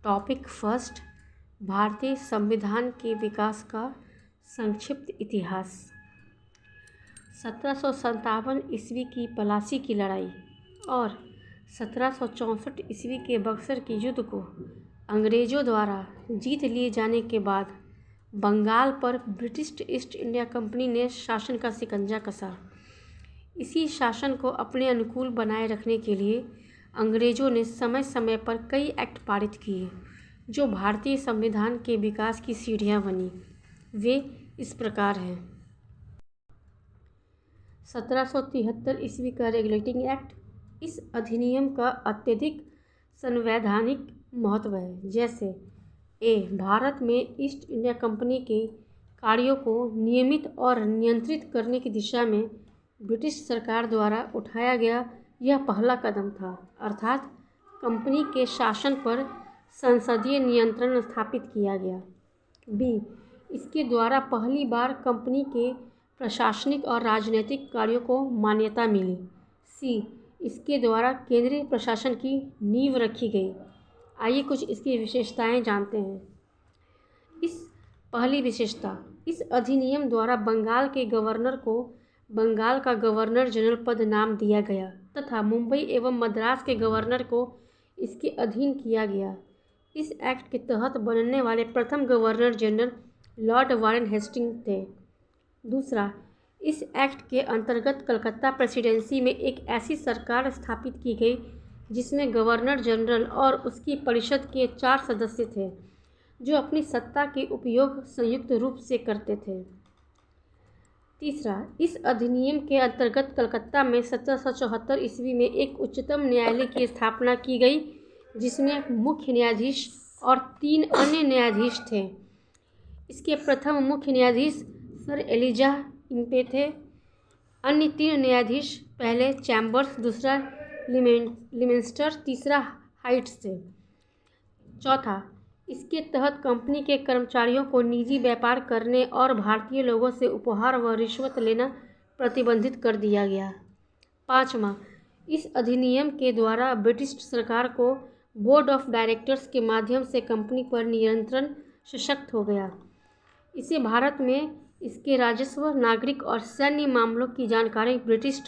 Topic first, भारतीय संविधान के विकास का संक्षिप्त इतिहास। 1757 ईस्वी की पलासी की लड़ाई और 1764 ईस्वी के बक्सर के युद्ध को अंग्रेज़ों द्वारा जीत लिए जाने के बाद बंगाल पर ब्रिटिश ईस्ट इंडिया कंपनी ने शासन का शिकंजा कसा। इसी शासन को अपने अनुकूल बनाए रखने के लिए अंग्रेज़ों ने समय समय पर कई एक्ट पारित किए जो भारतीय संविधान के विकास की सीढ़ियाँ बनी। वे इस प्रकार हैं। 1773 ईस्वी का रेगुलेटिंग एक्ट। इस अधिनियम का अत्यधिक संवैधानिक महत्व है। जैसे भारत में ईस्ट इंडिया कंपनी के कार्यों को नियमित और नियंत्रित करने की दिशा में ब्रिटिश सरकार द्वारा उठाया गया यह पहला कदम था, अर्थात कंपनी के शासन पर संसदीय नियंत्रण स्थापित किया गया। इसके द्वारा पहली बार कंपनी के प्रशासनिक और राजनीतिक कार्यों को मान्यता मिली। इसके द्वारा केंद्रीय प्रशासन की नींव रखी गई। आइए कुछ इसकी विशेषताएं जानते हैं। पहली विशेषता, इस अधिनियम द्वारा बंगाल के गवर्नर को बंगाल का गवर्नर जनरल पद नाम दिया गया तथा मुंबई एवं मद्रास के गवर्नर को इसके अधीन किया गया। इस एक्ट के तहत बनने वाले प्रथम governor general Lord Warren Hasting थे। दूसरा, इस एक्ट के अंतर्गत कलकत्ता प्रेसिडेंसी में एक ऐसी सरकार स्थापित की गई जिसमें गवर्नर जनरल और उसकी परिषद के 4 सदस्य थे जो अपनी सत्ता के उपयोग संयुक्त रूप से करते थे। तीसरा, इस अधिनियम के अंतर्गत कलकत्ता में 1774 ईस्वी में एक उच्चतम न्यायालय की स्थापना की गई जिसमें मुख्य न्यायाधीश और 3 अन्य न्यायाधीश थे। इसके प्रथम मुख्य न्यायाधीश सर एलिजाह इम्पे थे। अन्य 3 न्यायाधीश पहले चैम्बर्स, दूसरा लिमेंस्टर, तीसरा हाइट्स थे। चौथा, इसके तहत कंपनी के कर्मचारियों को निजी व्यापार करने और भारतीय लोगों से उपहार व रिश्वत लेना प्रतिबंधित कर दिया गया। पाँचवां, इस अधिनियम के द्वारा ब्रिटिश सरकार को बोर्ड ऑफ डायरेक्टर्स के माध्यम से कंपनी पर नियंत्रण सशक्त हो गया। इसे भारत में इसके राजस्व, नागरिक और सैन्य मामलों की जानकारी ब्रिटिश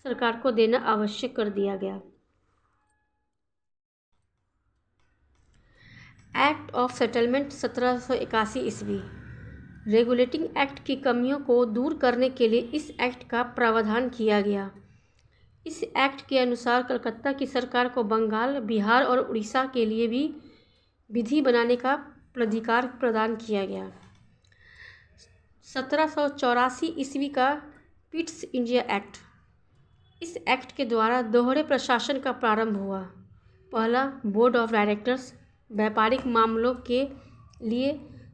सरकार को देना आवश्यक कर दिया गया। एक्ट ऑफ सेटलमेंट 1781 ईस्वी। रेगुलेटिंग एक्ट की कमियों को दूर करने के लिए इस एक्ट का प्रावधान किया गया। इस एक्ट के अनुसार कलकत्ता की सरकार को बंगाल, बिहार और उड़ीसा के लिए भी विधि बनाने का अधिकार प्रदान किया गया। 1784 ईस्वी का पिट्स इंडिया एक्ट। इस एक्ट के द्वारा दोहरे प्रशासन का प्रारंभ हुआ। पहला, बोर्ड ऑफ डायरेक्टर्स व्यापारिक मामलों के लिए,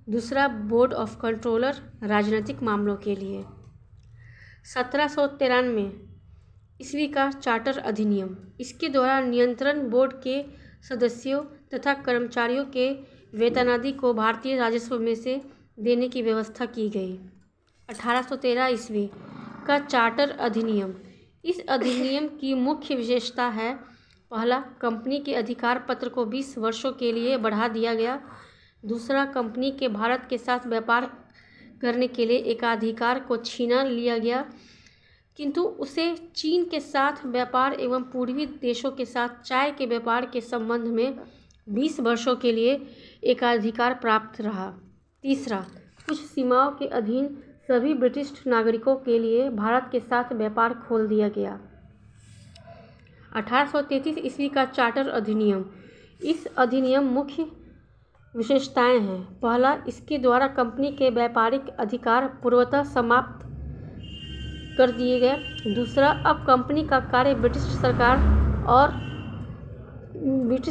दूसरा बोर्ड ऑफ कंट्रोलर राजनीतिक मामलों के लिए। 1793 ईस्वी का चार्टर अधिनियम। इसके द्वारा नियंत्रण बोर्ड के सदस्यों तथा कर्मचारियों के वेतनादि को भारतीय राजस्व में से देने की व्यवस्था की गई। 1813 ईस्वी का चार्टर अधिनियम। इस अधिनियम की मुख्य विशेषता है, पहला, कंपनी के अधिकार पत्र को 20 वर्षों के लिए बढ़ा दिया गया। दूसरा, कंपनी के भारत के साथ व्यापार करने के लिए एकाधिकार को छीना लिया गया किंतु उसे चीन के साथ व्यापार एवं पूर्वी देशों के साथ चाय के व्यापार के संबंध में 20 वर्षों के लिए एकाधिकार प्राप्त रहा। तीसरा, कुछ सीमाओं के अधीन सभी ब्रिटिश नागरिकों के लिए भारत के साथ व्यापार खोल दिया गया। 1833 ईस्वी का चार्टर अधिनियम। इस अधिनियम मुख्य विशेषताएं हैं, पहला, इसके द्वारा कंपनी के व्यापारिक अधिकार पूर्वतः समाप्त कर दिए गए। दूसरा, अब कंपनी का कार्य ब्रिटिश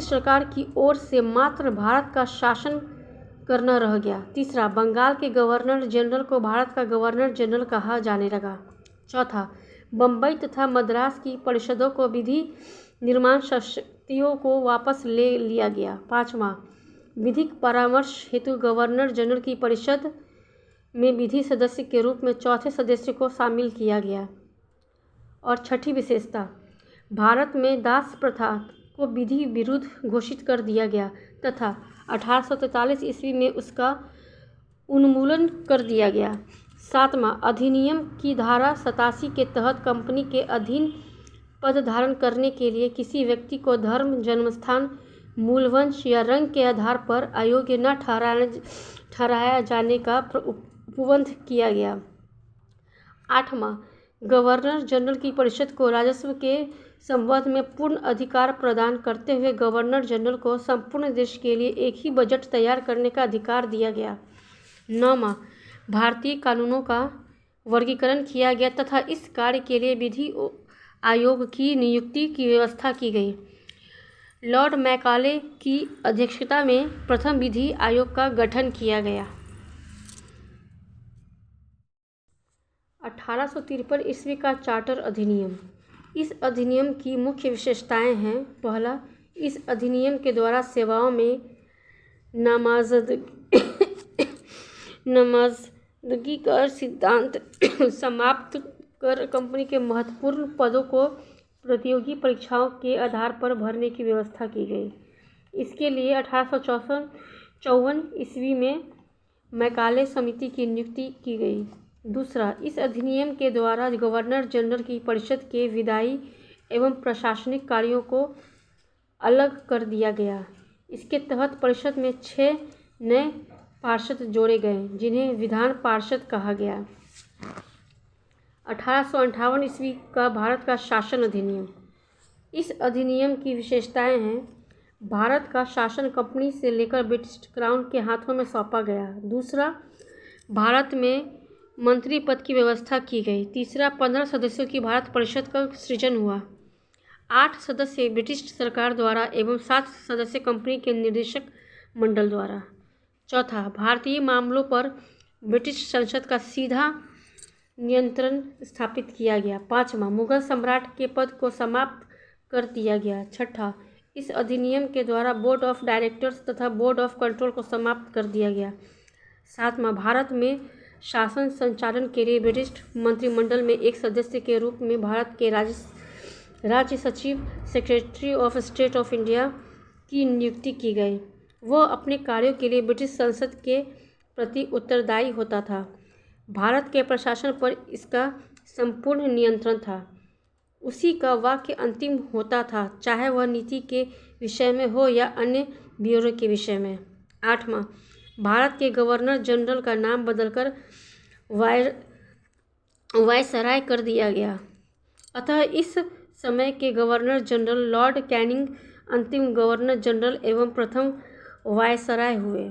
सरकार की ओर से मात्र भारत का शासन करना रह गया। तीसरा, बंगाल के गवर्नर जनरल को भारत का गवर्नर जनरल कहा जाने लगा। चौथा, बम्बई तथा मद्रास की परिषदों को विधि निर्माण शक्तियों को वापस ले लिया गया। पाँचवां, विधिक परामर्श हेतु गवर्नर जनरल की परिषद में विधि सदस्य के रूप में चौथे सदस्य को शामिल किया गया। और छठी विशेषता, भारत में दास प्रथा को विधि विरुद्ध घोषित कर दिया गया तथा 1843 ईस्वी में उसका उन्मूलन कर दिया गया। 7वां अधिनियम की धारा 87 के तहत कंपनी के अधीन पद धारण करने के लिए किसी व्यक्ति को धर्म, जन्मस्थान, मूलवंश या रंग के आधार पर अयोग्य न ठहराया जाने का उपबंध किया गया। 8वां गवर्नर जनरल की परिषद को राजस्व के संबंध में पूर्ण अधिकार प्रदान करते हुए गवर्नर जनरल को संपूर्ण देश के लिए एक ही बजट तैयार करने का अधिकार दिया गया। 9वां भारतीय कानूनों का वर्गीकरण किया गया तथा इस कार्य के लिए विधि आयोग की नियुक्ति की व्यवस्था की गई। लॉर्ड मैकाले की अध्यक्षता में प्रथम विधि आयोग का गठन किया गया। 1853 ईस्वी का चार्टर अधिनियम। इस अधिनियम की मुख्य विशेषताएं हैं। पहला, इस अधिनियम के द्वारा सेवाओं में नामजदगी का सिद्धांत समाप्त कर कंपनी के महत्वपूर्ण पदों को प्रतियोगी परीक्षाओं के आधार पर भरने की व्यवस्था की गई। इसके लिए 1854 ईस्वी में मैकाले समिति की नियुक्ति की गई। दूसरा, इस अधिनियम के द्वारा गवर्नर जनरल की परिषद के विधायी एवं प्रशासनिक कार्यों को अलग कर दिया गया। इसके तहत परिषद में 6 नए पार्षद जोड़े गए जिन्हें विधान पार्षद कहा गया। 1858 ईस्वी का भारत का शासन अधिनियम। इस अधिनियम की विशेषताएं हैं। भारत का शासन कंपनी से लेकर ब्रिटिश क्राउन के हाथों में सौंपा गया। दूसरा, भारत में मंत्री पद की व्यवस्था की गई। तीसरा, 15 सदस्यों की भारत परिषद का सृजन हुआ। 8 सदस्य ब्रिटिश सरकार द्वारा एवं 7 सदस्य कंपनी के निदेशक मंडल द्वारा। चौथा, भारतीय मामलों पर ब्रिटिश संसद का सीधा नियंत्रण स्थापित किया गया। 5वां, मुगल सम्राट के पद को समाप्त कर दिया गया। 6ठा, इस अधिनियम के द्वारा बोर्ड ऑफ डायरेक्टर्स तथा बोर्ड ऑफ कंट्रोल को समाप्त कर दिया गया। 7वां, भारत में शासन संचालन के लिए ब्रिटिश मंत्रिमंडल में एक सदस्य के रूप में भारत के राज्य सचिव secretary of state of India की नियुक्ति की गई। वह अपने कार्यों के लिए ब्रिटिश संसद के प्रति उत्तरदायी होता था। भारत के प्रशासन पर इसका संपूर्ण नियंत्रण था। उसी का वाक्य अंतिम होता था, चाहे वह नीति के विषय में हो या अन्य ब्यूरो के विषय में। 8वां, भारत के गवर्नर जनरल का नाम बदलकर वायसराय कर दिया गया। अतः इस समय के गवर्नर जनरल लॉर्ड कैनिंग अंतिम गवर्नर जनरल एवं प्रथम वायसराय हुए।